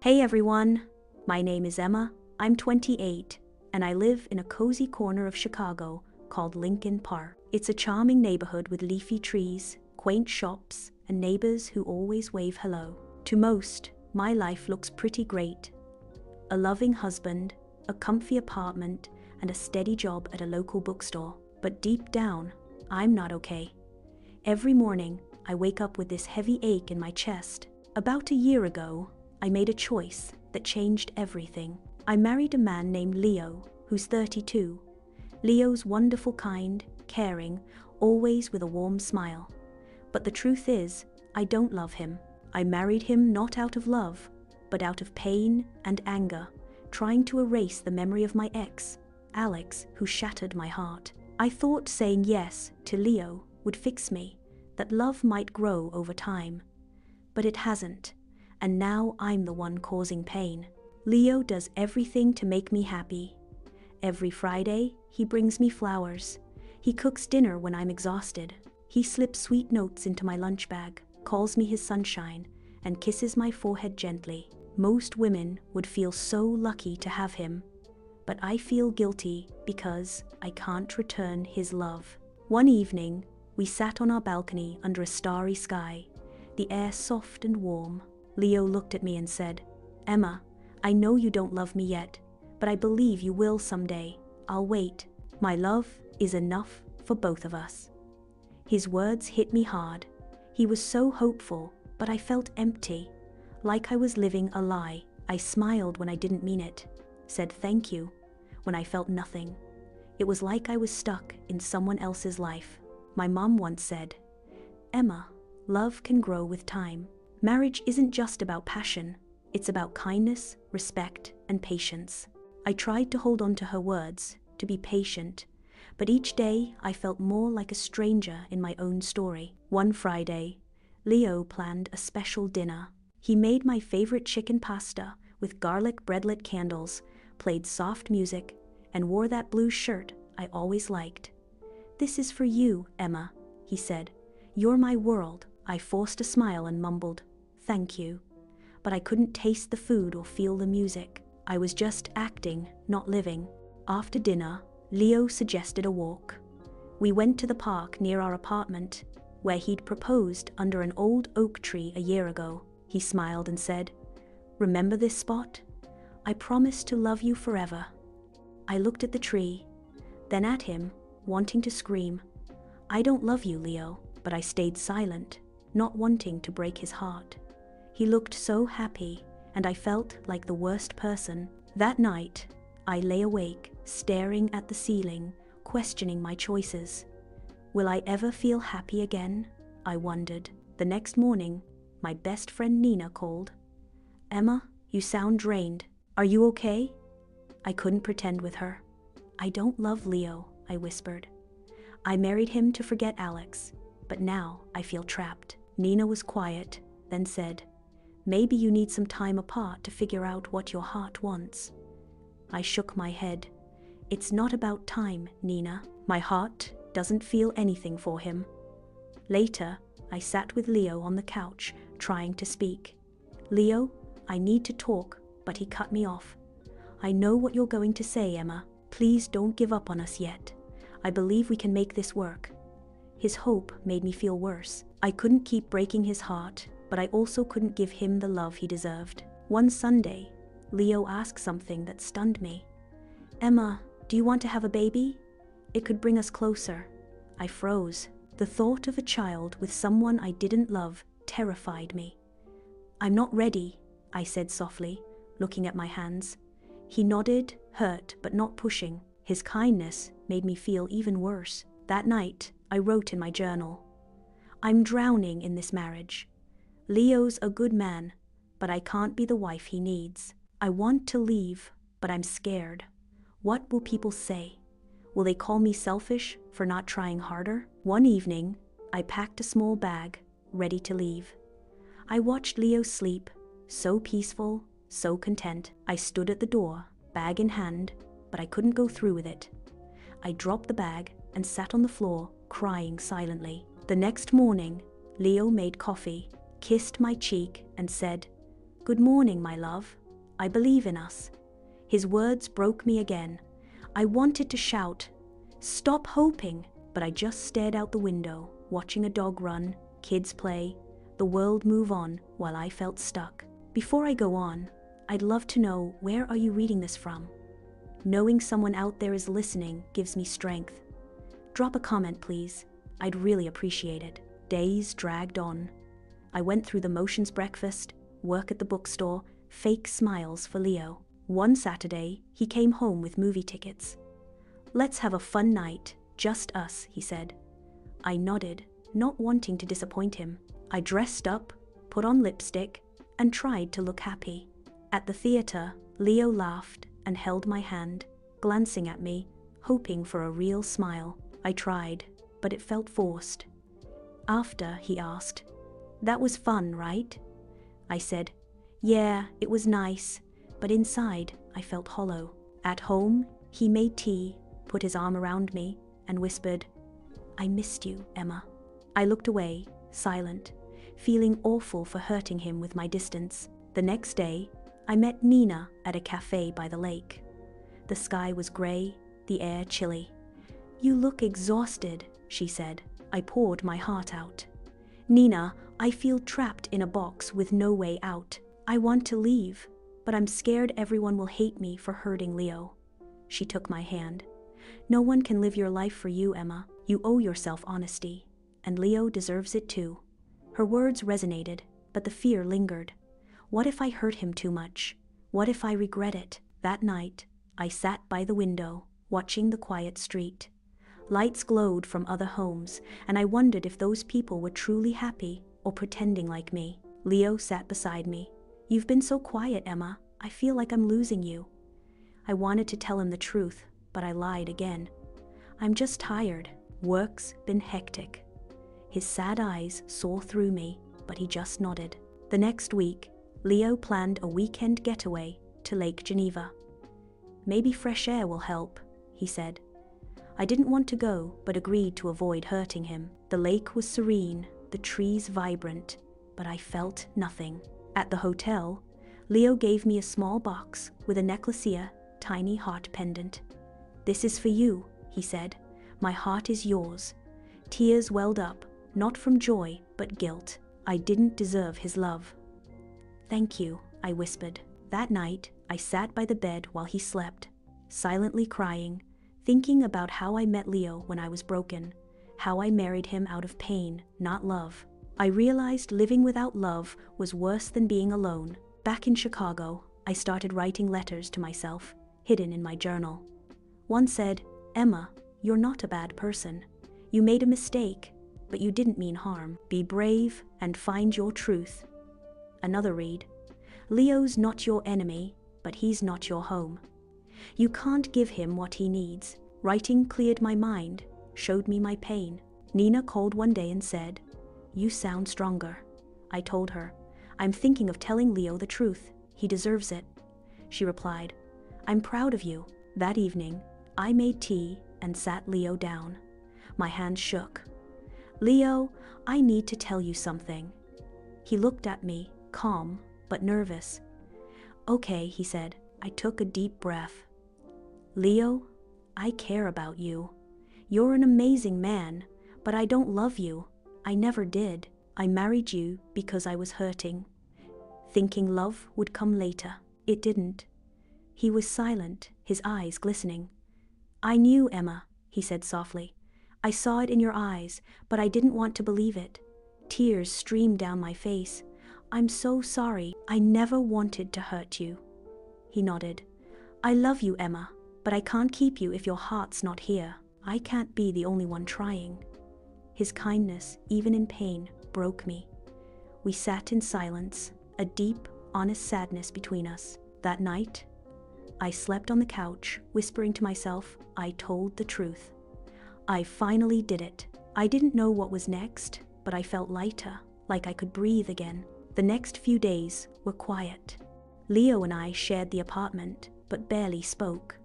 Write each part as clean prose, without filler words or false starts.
Hey everyone, my name is Emma, I'm 28, and I live in a cozy corner of Chicago called Lincoln Park. It's a charming neighborhood with leafy trees, quaint shops, and neighbors who always wave hello. To most, my life looks pretty great. A loving husband, a comfy apartment, and a steady job at a local bookstore. But deep down, I'm not okay. Every morning, I wake up with this heavy ache in my chest. About a year ago, I made a choice that changed everything. I married a man named Leo, who's 32. Leo's wonderful, kind, caring, always with a warm smile. But the truth is, I don't love him. I married him not out of love, but out of pain and anger, trying to erase the memory of my ex, Alex, who shattered my heart. I thought saying yes to Leo would fix me, that love might grow over time. But it hasn't, and now I'm the one causing pain. Leo does everything to make me happy. Every Friday, he brings me flowers. He cooks dinner when I'm exhausted. He slips sweet notes into my lunch bag, calls me his sunshine, and kisses my forehead gently. Most women would feel so lucky to have him, but I feel guilty because I can't return his love. One evening, we sat on our balcony under a starry sky, the air soft and warm. Leo looked at me and said, "Emma, I know you don't love me yet, but I believe you will someday. I'll wait. My love is enough for both of us." His words hit me hard. He was so hopeful, but I felt empty, like I was living a lie. I smiled when I didn't mean it, said thank you when I felt nothing. It was like I was stuck in someone else's life. My mom once said, "Emma, love can grow with time. Marriage isn't just about passion, it's about kindness, respect, and patience." I tried to hold on to her words, to be patient, but each day I felt more like a stranger in my own story. One Friday, Leo planned a special dinner. He made my favorite chicken pasta with garlic bread-lit candles, played soft music, and wore that blue shirt I always liked. "This is for you, Emma," he said. "You're my world." I forced a smile and mumbled, "Thank you." But I couldn't taste the food or feel the music. I was just acting, not living. After dinner, Leo suggested a walk. We went to the park near our apartment, where he'd proposed under an old oak tree a year ago. He smiled and said, "Remember this spot? I promise to love you forever." I looked at the tree, then at him, wanting to scream, "I don't love you, Leo," but I stayed silent, not wanting to break his heart. He looked so happy, and I felt like the worst person. That night, I lay awake, staring at the ceiling, questioning my choices. Will I ever feel happy again? I wondered. The next morning, my best friend Nina called. "Emma, you sound drained. Are you okay?" I couldn't pretend with her. "I don't love Leo," I whispered. "I married him to forget Alex, but now I feel trapped." Nina was quiet, then said, "Maybe you need some time apart to figure out what your heart wants." I shook my head. "It's not about time, Nina. My heart doesn't feel anything for him." Later, I sat with Leo on the couch, trying to speak. "Leo, I need to talk," but he cut me off. "I know what you're going to say, Emma. Please don't give up on us yet. I believe we can make this work." His hope made me feel worse. I couldn't keep breaking his heart, but I also couldn't give him the love he deserved. One Sunday, Leo asked something that stunned me. "Emma, do you want to have a baby? It could bring us closer." I froze. The thought of a child with someone I didn't love terrified me. "I'm not ready," I said softly, looking at my hands. He nodded, hurt but not pushing. His kindness made me feel even worse. That night, I wrote in my journal, "I'm drowning in this marriage. Leo's a good man, but I can't be the wife he needs. I want to leave, but I'm scared. What will people say? Will they call me selfish for not trying harder?" One evening, I packed a small bag, ready to leave. I watched Leo sleep, so peaceful, so content. I stood at the door, bag in hand, but I couldn't go through with it. I dropped the bag and sat on the floor, crying silently. The next morning, Leo made coffee, kissed my cheek, and said, "Good morning, my love. I believe in us." His words broke me again. I wanted to shout, "Stop hoping!" but I just stared out the window, watching a dog run, kids play, the world move on while I felt stuck. Before I go on, I'd love to know, where are you reading this from? Knowing someone out there is listening gives me strength. Drop a comment, please. I'd really appreciate it. Days dragged on. I went through the motions: breakfast, work at the bookstore, fake smiles for Leo. One Saturday, he came home with movie tickets. "Let's have a fun night, just us," he said. I nodded, not wanting to disappoint him. I dressed up, put on lipstick, and tried to look happy. At the theater, Leo laughed and held my hand, glancing at me, hoping for a real smile. I tried, but it felt forced. After, he asked, "That was fun, right?" I said, "Yeah, it was nice," but inside, I felt hollow. At home, he made tea, put his arm around me, and whispered, "I missed you, Emma." I looked away, silent, feeling awful for hurting him with my distance. The next day, I met Nina at a cafe by the lake. The sky was gray, the air chilly. "You look exhausted," she said. I poured my heart out. "Nina, I feel trapped in a box with no way out. I want to leave, but I'm scared everyone will hate me for hurting Leo." She took my hand. "No one can live your life for you, Emma. You owe yourself honesty, and Leo deserves it too." Her words resonated, but the fear lingered. What if I hurt him too much? What if I regret it? That night, I sat by the window, watching the quiet street. Lights glowed from other homes, and I wondered if those people were truly happy or pretending like me. Leo sat beside me. "You've been so quiet, Emma. I feel like I'm losing you." I wanted to tell him the truth, but I lied again. "I'm just tired. Work's been hectic." His sad eyes saw through me, but he just nodded. The next week, Leo planned a weekend getaway to Lake Geneva. "Maybe fresh air will help," he said. I didn't want to go, but agreed to avoid hurting him. The lake was serene, the trees vibrant, but I felt nothing. At the hotel, Leo gave me a small box with a necklace, tiny heart pendant. "This is for you," he said. "My heart is yours." Tears welled up, not from joy, but guilt. I didn't deserve his love. "Thank you," I whispered. That night, I sat by the bed while he slept, silently crying, thinking about how I met Leo when I was broken, how I married him out of pain, not love. I realized living without love was worse than being alone. Back in Chicago, I started writing letters to myself, hidden in my journal. One said, "Emma, you're not a bad person. You made a mistake, but you didn't mean harm. Be brave and find your truth." Another read, "Leo's not your enemy, but he's not your home. You can't give him what he needs." Writing cleared my mind, showed me my pain. Nina called one day and said, "You sound stronger." I told her, "I'm thinking of telling Leo the truth. He deserves it." She replied, "I'm proud of you." That evening, I made tea and sat Leo down. My hand shook. "Leo, I need to tell you something." He looked at me, calm but nervous. "Okay," he said. I took a deep breath. "Leo, I care about you. You're an amazing man, but I don't love you. I never did. I married you because I was hurting, thinking love would come later. It didn't." He was silent, his eyes glistening. "I knew, Emma," he said softly. "I saw it in your eyes, but I didn't want to believe it." Tears streamed down my face. "I'm so sorry. I never wanted to hurt you." He nodded. "I love you, Emma, but I can't keep you if your heart's not here. I can't be the only one trying." His kindness, even in pain, broke me. We sat in silence, a deep, honest sadness between us. That night, I slept on the couch, whispering to myself, I told the truth. I finally did it. I didn't know what was next, but I felt lighter, like I could breathe again. The next few days were quiet. Leo and I shared the apartment, but barely spoke.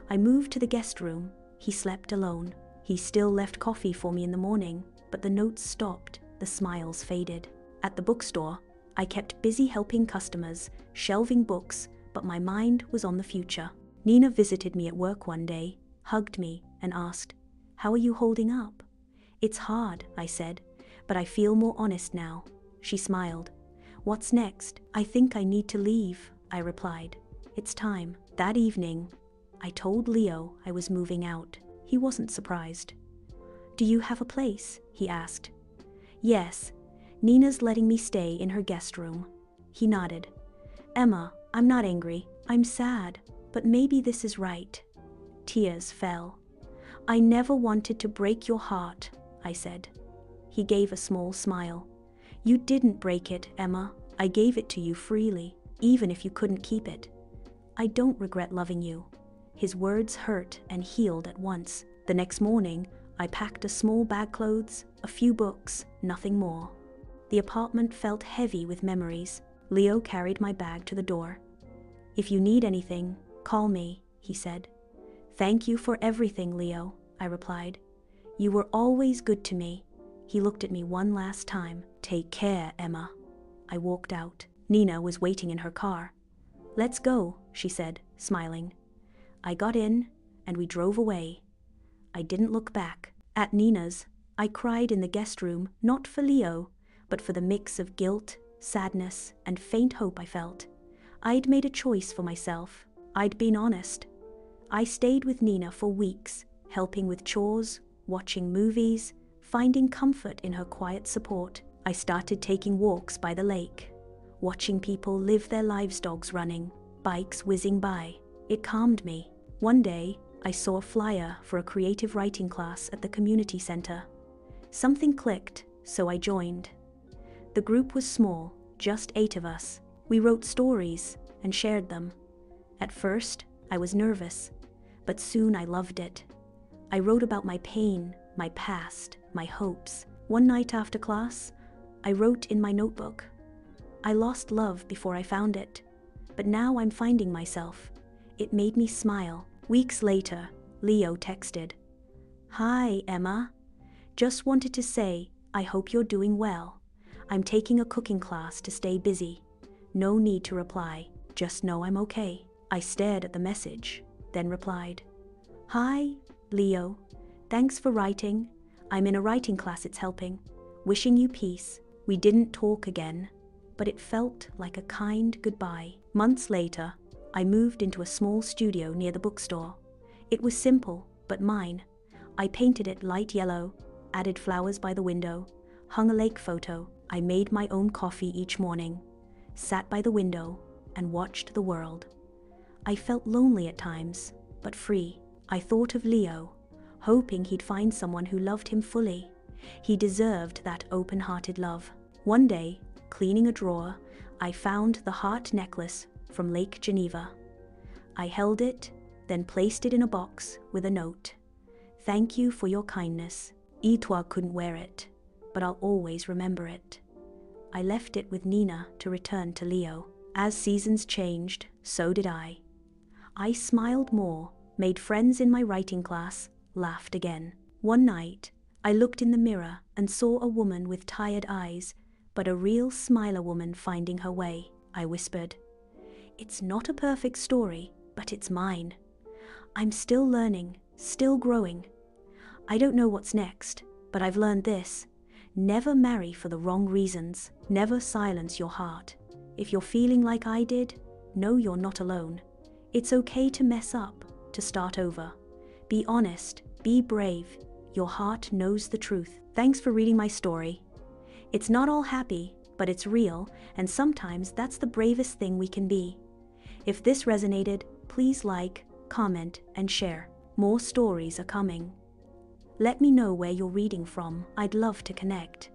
I moved to the guest room. He slept alone. He still left coffee for me in the morning, but the notes stopped, the smiles faded. At the bookstore, I kept busy helping customers, shelving books, but my mind was on the future. Nina visited me at work one day, hugged me, and asked, "How are you holding up?" "It's hard," I said, "but I feel more honest now." She smiled. "What's next?" "I think I need to leave," I replied. "It's time." That evening, I told Leo I was moving out. He wasn't surprised. "Do you have a place?" he asked. "Yes, Nina's letting me stay in her guest room." He nodded. "Emma, I'm not angry. I'm sad, but maybe this is right." Tears fell. "I never wanted to break your heart," I said. He gave a small smile. "You didn't break it, Emma. I gave it to you freely, even if you couldn't keep it. I don't regret loving you." His words hurt and healed at once. The next morning, I packed a small bag of clothes, a few books, nothing more. The apartment felt heavy with memories. Leo carried my bag to the door. "If you need anything, call me," he said. "Thank you for everything, Leo," I replied. "You were always good to me." He looked at me one last time. "Take care, Emma." I walked out. Nina was waiting in her car. "Let's go," she said, smiling. I got in, and we drove away. I didn't look back. At Nina's, I cried in the guest room, not for Leo, but for the mix of guilt, sadness, and faint hope I felt. I'd made a choice for myself. I'd been honest. I stayed with Nina for weeks, helping with chores, watching movies, finding comfort in her quiet support. I started taking walks by the lake, watching people live their lives, dogs running, bikes whizzing by. It calmed me. One day, I saw a flyer for a creative writing class at the community center. Something clicked, so I joined. The group was small, just 8 of us. We wrote stories and shared them. At first, I was nervous, but soon I loved it. I wrote about my pain, my past, my hopes. One night after class, I wrote in my notebook, "I lost love before I found it, but now I'm finding myself." It made me smile. Weeks later, Leo texted, "Hi, Emma. Just wanted to say, I hope you're doing well. I'm taking a cooking class to stay busy. No need to reply. Just know I'm okay." I stared at the message, then replied, "Hi, Leo. Thanks for writing. I'm in a writing class, it's helping. Wishing you peace." We didn't talk again, but it felt like a kind goodbye. Months later, I moved into a small studio near the bookstore. It was simple, but mine. I painted it light yellow, added flowers by the window, hung a lake photo. I made my own coffee each morning, sat by the window, and watched the world. I felt lonely at times, but free. I thought of Leo, hoping he'd find someone who loved him fully. He deserved that open-hearted love. One day, cleaning a drawer, I found the heart necklace from Lake Geneva. I held it, then placed it in a box with a note. "Thank you for your kindness. Itwa couldn't wear it, but I'll always remember it." I left it with Nina to return to Leo. As seasons changed, so did I. I smiled more, made friends in my writing class, laughed again. One night, I looked in the mirror and saw a woman with tired eyes, but a real smiler woman finding her way. I whispered, "It's not a perfect story, but it's mine. I'm still learning, still growing. I don't know what's next, but I've learned this. Never marry for the wrong reasons. Never silence your heart. If you're feeling like I did, know you're not alone. It's okay to mess up, to start over. Be honest, be brave. Your heart knows the truth." Thanks for reading my story. It's not all happy, but it's real, and sometimes that's the bravest thing we can be. If this resonated, please like, comment, and share. More stories are coming. Let me know where you're reading from. I'd love to connect.